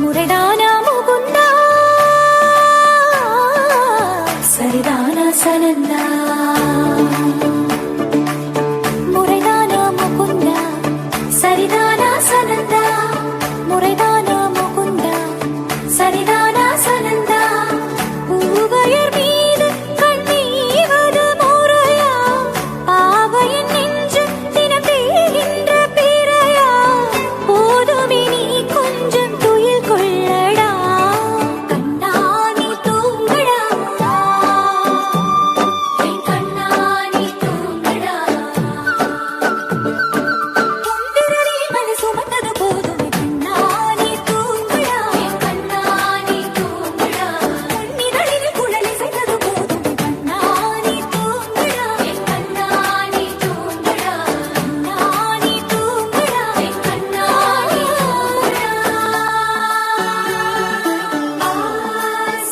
முறைதானா முகுந்தா சரிதானா சனந்தா முறைதானா முகுந்தா சரிதானா சனந்தா முறைதானா முகுந்தா சரிதானா சனந்தா பூவையர் மீது கண்ணீவது முறையா பாவையின் நெஞ்சு தினம் தேகின்ற பிறையா போதுமே நீ கொஞ்சம் துயில் கொள்ளடா கண்ணா நீ தூங்கடா என் கண்ணா நீ தூங்கடா உன்விரலே மலை சுமந்தது போதுமே கண்ணா நீ தூங்கடா என் கண்ணா நீ தூங்கடா உன்னிதழில் குழலி செய்தது போதுமே கண்ணா நீ தூங்கடா என் கண்ணா நீ தூங்கடா கண்ணா நீ தூங்கடா என் கண்ணா நீ தூங்கடா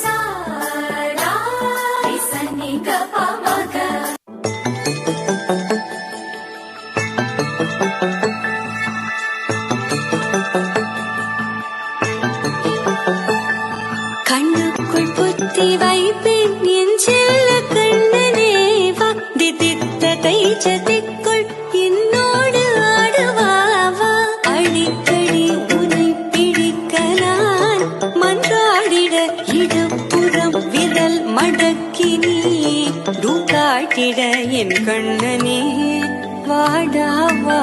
ஆசாடா சன்னிக பமக கண்ணுக்குள் புத்தி வைப்பேன் என் செல்ல கண்ணனே வா திதித்த தைச்சதிக்குள் என்னோடு ஆடுவாவா அடிக்கடி உனை பிடிக்க நான் மன்றாடிட இடப்புறம் விரல் மடக்கி நீ காட்டிட என் கண்ணனே வாடாவா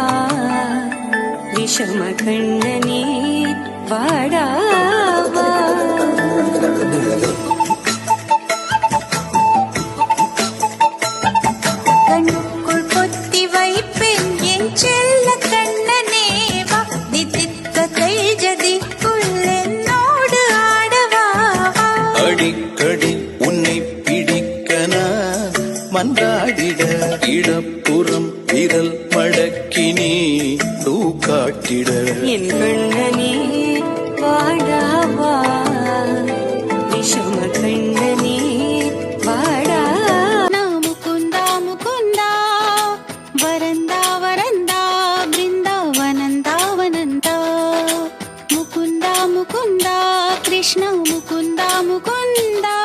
விஷம கண்ணனே வாடாவா கண்ணுக்குள் பொத்தி வைப்பேன் என் செல்ல கண்ணனே வா திதித்த கைஜதிக்குள் என்னோடு ஆடவா அடிக்கடி உன்னை பிடிக்க நான் மன்றாடிட இடப்புறம் விரல் மடக்கி நீ காட்டிட என் கண்ணனே வாடாவா விஷம கண்ணனே வாடா முகுந்தா முகுந்தா வரந்தா வரந்தா பிருந்தாவனந்தா வனந்தா முகுந்தா முகுந்தா கிருஷ்ண முகுந்தா முகுந்தா